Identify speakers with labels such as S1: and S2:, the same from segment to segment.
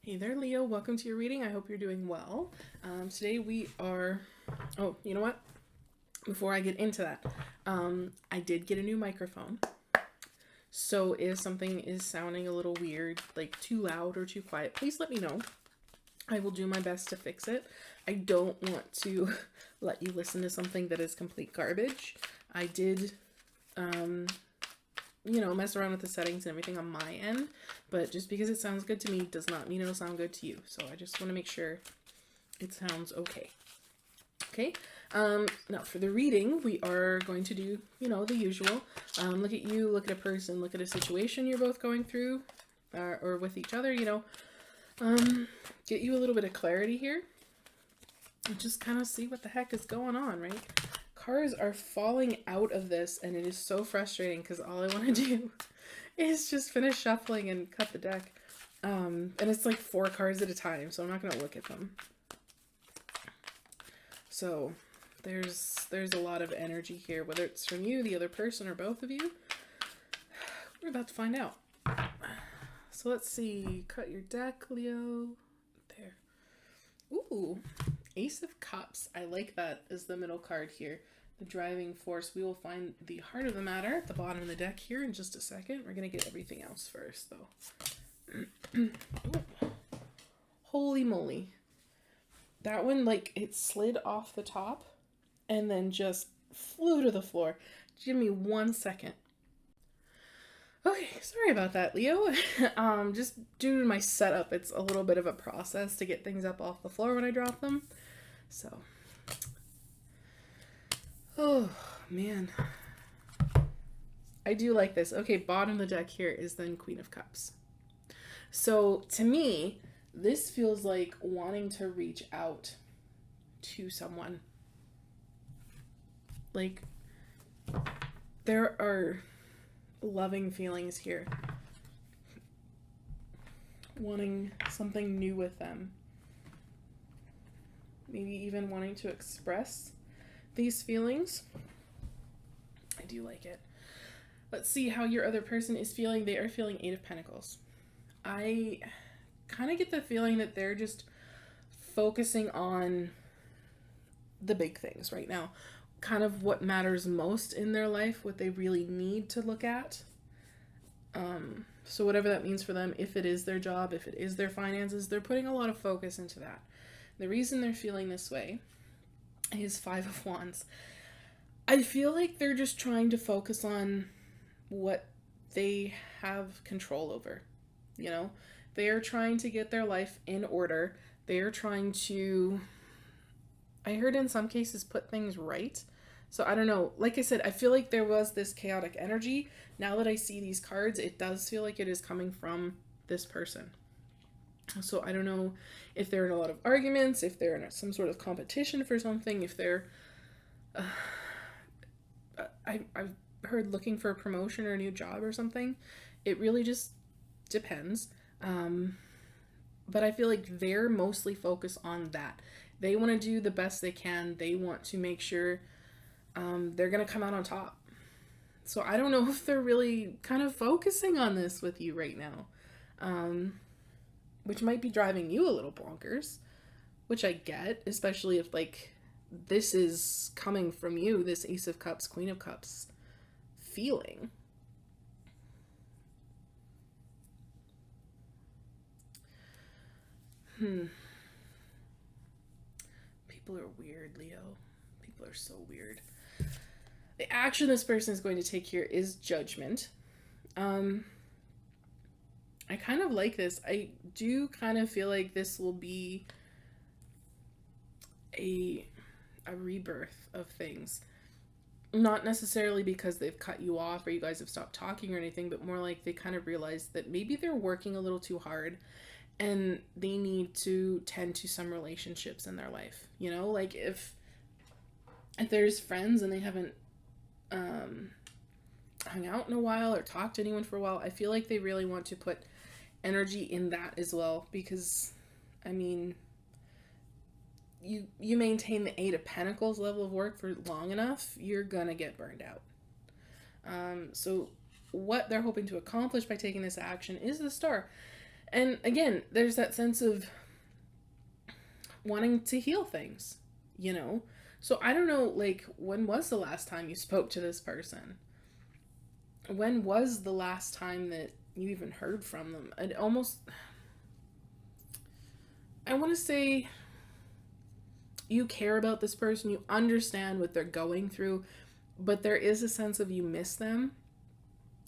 S1: Hey there, Leo. Welcome to your reading. I hope you're doing well. Today we are... Oh, you know what? Before I get into that, I did get a new microphone. So if something is sounding a little weird, like too loud or too quiet, please let me know. I will do my best to fix it. I don't want to let you listen to something that is complete garbage. I did... mess around with the settings and everything on my end, but just because it sounds good to me does not mean it'll sound good to you. So I just want to make sure it sounds okay. Okay. Now for the reading, we are going to do, the usual. Look at you, look at a person, look at a situation you're both going through, or with each other, get you a little bit of clarity here and just kind of see what the heck is going on, right? Cards are falling out of this, and it is so frustrating because all I want to do is just finish shuffling and cut the deck. And it's like 4 cards at a time, so I'm not going to look at them. So there's a lot of energy here, whether it's from you, the other person, or both of you. We're about to find out. So let's see. Cut your deck, Leo. There. Ooh. Ace of Cups. I like that as the middle card here. The driving force. We will find the heart of the matter at the bottom of the deck here in just a second. We're going to get everything else first, though. Holy moly. That one, it slid off the top and then just flew to the floor. Give me 1 second. Okay, sorry about that, Leo. Just due to my setup, it's a little bit of a process to get things up off the floor when I drop them. So, oh man, I do like this. Okay, bottom of the deck here is then Queen of Cups. So to me, this feels like wanting to reach out to someone. Like, there are loving feelings here. Wanting something new with them. Maybe even wanting to express these feelings. I do like it. Let's see how your other person is feeling. They are feeling 8 of Pentacles. I kind of get the feeling that they're just focusing on the big things right now. Kind of what matters most in their life, what they really need to look at. So whatever that means for them, if it is their job, if it is their finances, they're putting a lot of focus into that. The reason they're feeling this way is 5 of Wands. I feel like they're just trying to focus on what they have control over. They are trying to get their life in order. They are trying to, I heard in some cases, put things right. So I don't know. Like I said, I feel like there was this chaotic energy. Now that I see these cards, it does feel like it is coming from this person. So I don't know if they're in a lot of arguments, if they're in some sort of competition for something, if they're, I've heard looking for a promotion or a new job or something. It really just depends. But I feel like they're mostly focused on that. They want to do the best they can. They want to make sure they're going to come out on top. So I don't know if they're really kind of focusing on this with you right now. Which might be driving you a little bonkers, which I get, especially if, this is coming from you, this Ace of Cups, Queen of Cups feeling. People are weird, Leo. People are so weird. The action this person is going to take here is judgment. I kind of like this. I do kind of feel like this will be a rebirth of things. Not necessarily because they've cut you off or you guys have stopped talking or anything, but more like they kind of realize that maybe they're working a little too hard and they need to tend to some relationships in their life. Like if there's friends and they haven't hung out in a while or talked to anyone for a while, I feel like they really want to put energy in that as well, because you maintain the 8 of Pentacles level of work for long enough, you're gonna get burned out. So what they're hoping to accomplish by taking this action is the Star. And again, there's that sense of wanting to heal things, you know? So I don't know, like, when was the last time you spoke to this person? When was the last time that you even heard from them? I want to say you care about this person, you understand what they're going through, but there is a sense of you miss them,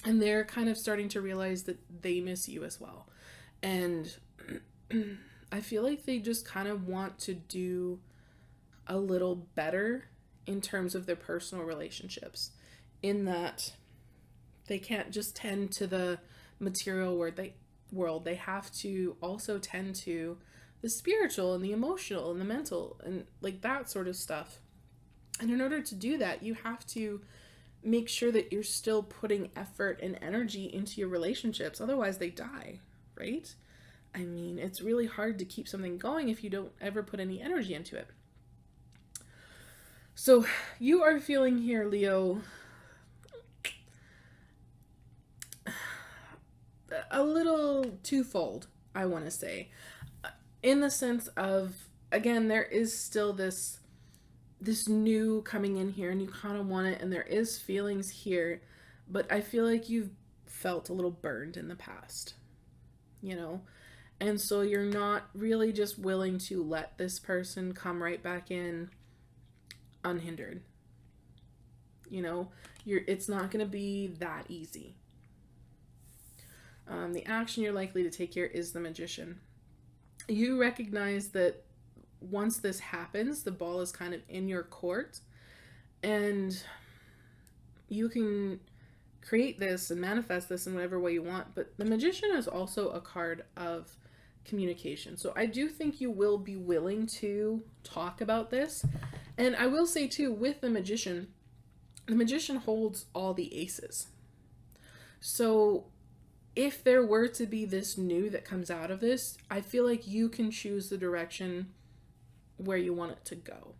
S1: and they're kind of starting to realize that they miss you as well. And I feel like they just kind of want to do a little better in terms of their personal relationships, in that they can't just tend to the material world. They have to also tend to the spiritual and the emotional and the mental and like that sort of stuff. And in order to do that, you have to make sure that you're still putting effort and energy into your relationships. Otherwise, they die, right? I mean, it's really hard to keep something going if you don't ever put any energy into it. So you are feeling here, Leo, a little twofold, I want to say. In the sense of, again, there is still this new coming in here, and you kind of want it, and there is feelings here, but I feel like you've felt a little burned in the past, you know? And so you're not really just willing to let this person come right back in unhindered. You know, it's not going to be that easy. The action you're likely to take here is the Magician. You recognize that once this happens, the ball is kind of in your court, and you can create this and manifest this in whatever way you want. But the Magician is also a card of communication. So I do think you will be willing to talk about this. And I will say too, with the Magician holds all the aces. So if there were to be this new that comes out of this, I feel like you can choose the direction where you want it to go.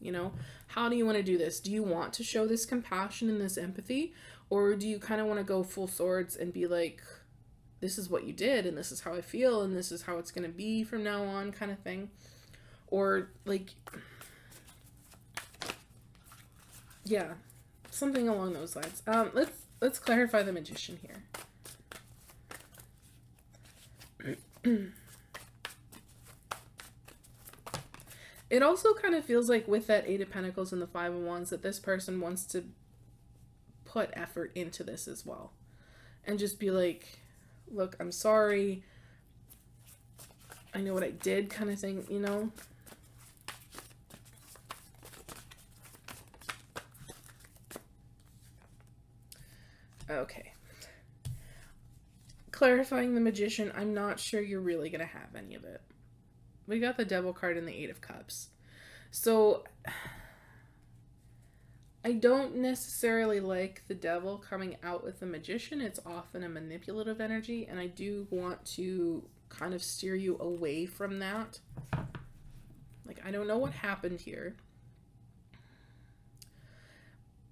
S1: You know, how do you want to do this? Do you want to show this compassion and this empathy? Or do you kind of want to go full swords and be like, this is what you did, and this is how I feel, and this is how it's going to be from now on, kind of thing? Or like, yeah, something along those lines. Let's clarify the Magician here. It also kind of feels like with that Eight of Pentacles and the Five of Wands that this person wants to put effort into this as well. And just be like, look, I'm sorry. I know what I did, kind of thing, you know? Okay. Clarifying the Magician, I'm not sure you're really going to have any of it. We got the Devil card and the Eight of Cups. So I don't necessarily like the Devil coming out with the Magician. It's often a manipulative energy, and I do want to kind of steer you away from that. Like, I don't know what happened here,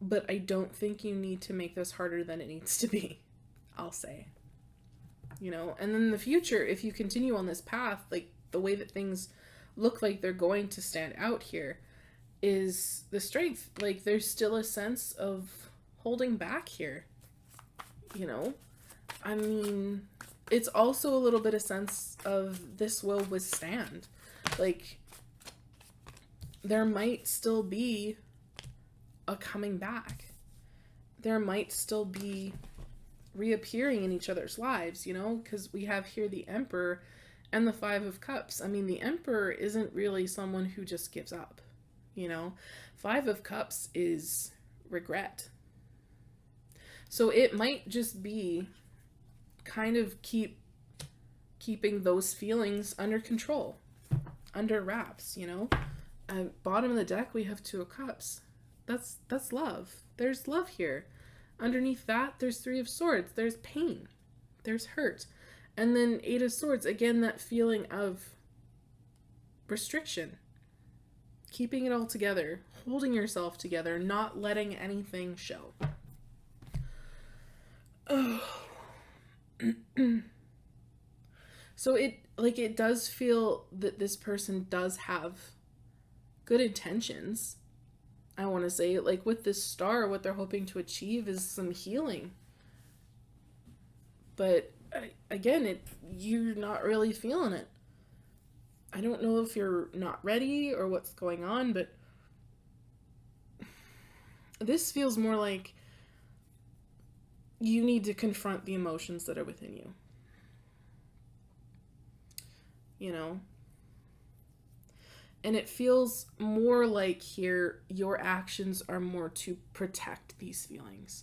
S1: but I don't think you need to make this harder than it needs to be, I'll say. You know, and then in the future, if you continue on this path, like the way that things look like they're going to stand out here is the strength. Like, there's still a sense of holding back here, you know? I mean, it's also a little bit of sense of this will withstand. Like, there might still be a coming back. There might still be reappearing in each other's lives, you know? Because we have here the Emperor and the Five of Cups. I mean, the Emperor isn't really someone who just gives up, you know? Five of Cups is regret. So it might just be kind of keeping those feelings under control, under wraps, you know? At bottom of the deck, we have Two of Cups. That's love. There's love here. Underneath that, there's Three of Swords. There's pain. There's hurt. And then Eight of Swords, again, that feeling of restriction. Keeping it all together. Holding yourself together. Not letting anything show. Oh. So it does feel that this person does have good intentions. I want to say, like, with this star, what they're hoping to achieve is some healing. But again, you're not really feeling it. I don't know if you're not ready or what's going on, but this feels more like you need to confront the emotions that are within you. You know? And it feels more like here your actions are more to protect these feelings.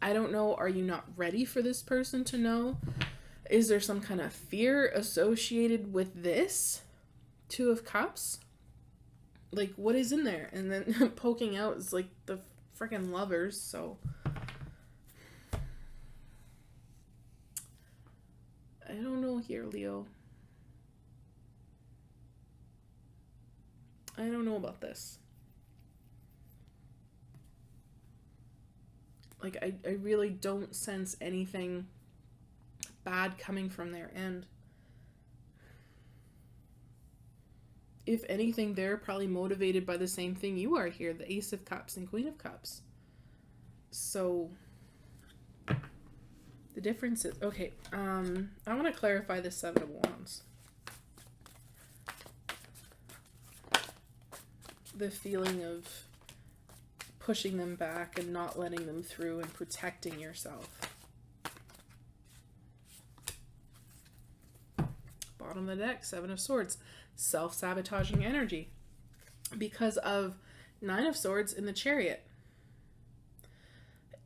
S1: I don't know, are you not ready for this person to know? Is there some kind of fear associated with this? Two of Cups? Like, what is in there? And then poking out is like the freaking Lovers, so I don't know here, Leo. I don't know about this. Like, I really don't sense anything bad coming from their end. If anything, they're probably motivated by the same thing you are here, the Ace of Cups and Queen of Cups. So the difference is, okay, I want to clarify the Seven of Wands. The feeling of pushing them back and not letting them through and protecting yourself. Bottom of the deck, Seven of Swords. Self-sabotaging energy. Because of Nine of Swords in the Chariot.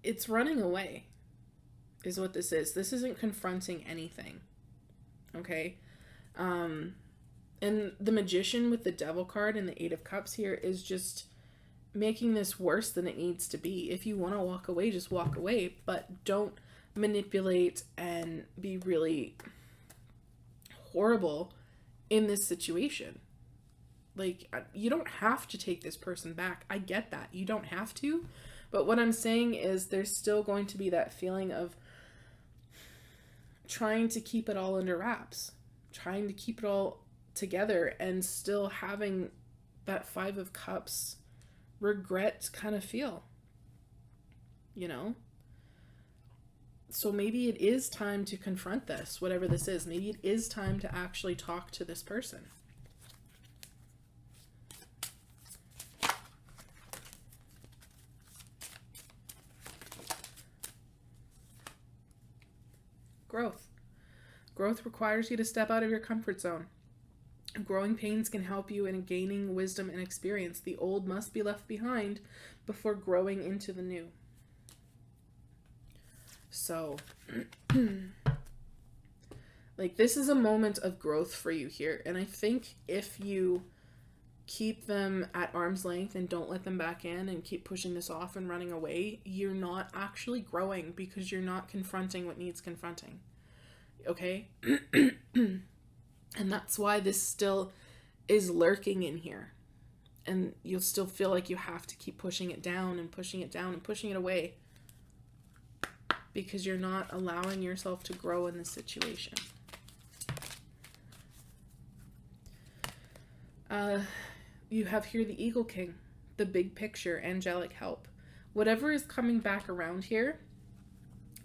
S1: It's running away, is what this is. This isn't confronting anything. Okay? And the Magician with the Devil card and the Eight of Cups here is just making this worse than it needs to be. If you want to walk away, just walk away. But don't manipulate and be really horrible in this situation. Like, you don't have to take this person back. I get that. You don't have to. But what I'm saying is there's still going to be that feeling of trying to keep it all under wraps. Trying to keep it all together and still having that Five of Cups regret kind of feel, you know? So maybe it is time to confront this, whatever this is. Maybe it is time to actually talk to this person. Growth. Growth requires you to step out of your comfort zone. Growing pains can help you in gaining wisdom and experience. The old must be left behind before growing into the new. So, like, this is a moment of growth for you here. And I think if you keep them at arm's length and don't let them back in and keep pushing this off and running away, you're not actually growing because you're not confronting what needs confronting. Okay? And that's why this still is lurking in here. And you'll still feel like you have to keep pushing it down and pushing it down and pushing it away. Because you're not allowing yourself to grow in this situation. You have here the Eagle King, the big picture, angelic help. Whatever is coming back around here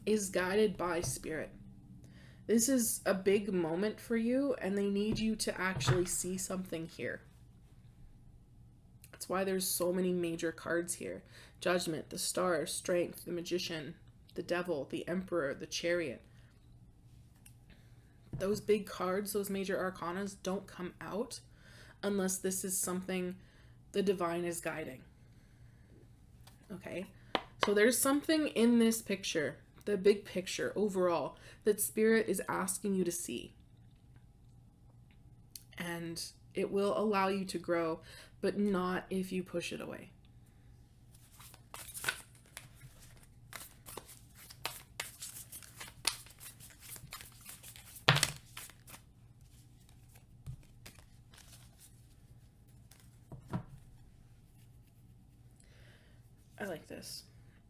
S1: is guided by spirit. This is a big moment for you, and they need you to actually see something here. That's why there's so many major cards here. Judgment, the Star, Strength, the Magician, the Devil, the Emperor, the Chariot. Those big cards, those major arcanas, don't come out unless this is something the divine is guiding. Okay? So there's something in this picture, the big picture overall, that spirit is asking you to see. And it will allow you to grow, but not if you push it away. I like this.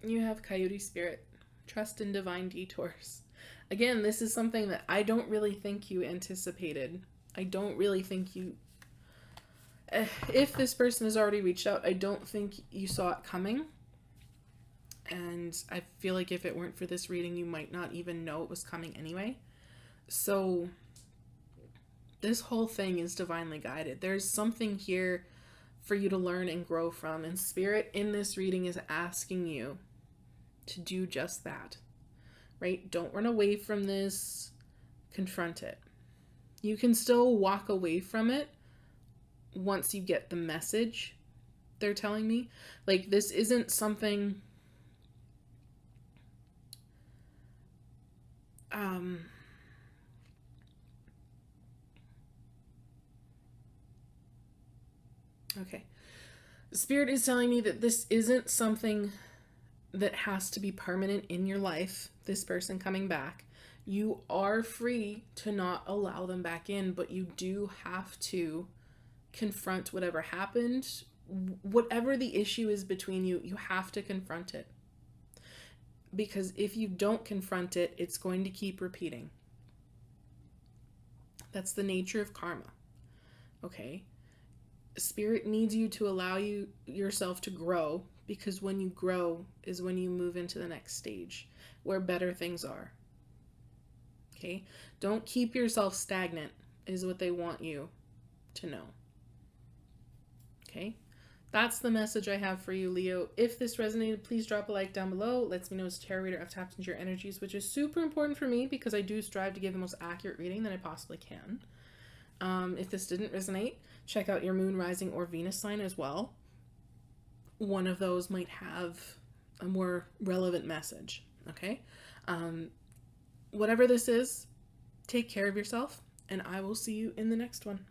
S1: You have Coyote Spirit. Trust in divine detours. Again, this is something that I don't really think you anticipated. I don't really think you... If this person has already reached out, I don't think you saw it coming. And I feel like if it weren't for this reading, you might not even know it was coming anyway. So this whole thing is divinely guided. There's something here for you to learn and grow from. And Spirit in this reading is asking you to do just that, right? Don't run away from this. Confront it. You can still walk away from it once you get the message they're telling me. Like, this isn't something... Okay. Spirit is telling me that this isn't something that has to be permanent in your life, this person coming back. You are free to not allow them back in, but you do have to confront whatever happened. Whatever the issue is between you, you have to confront it. Because if you don't confront it, it's going to keep repeating. That's the nature of karma. Okay? Spirit needs you to allow yourself to grow, because when you grow is when you move into the next stage where better things are. Okay? Don't keep yourself stagnant is what they want you to know. Okay? That's the message I have for you, Leo. If this resonated, please drop a like down below. It lets me know as a tarot reader I've tapped into your energies, which is super important for me because I do strive to give the most accurate reading that I possibly can. If this didn't resonate, check out your moon, rising, or Venus sign as well. One of those might have a more relevant message, okay? Whatever this is, take care of yourself, and I will see you in the next one.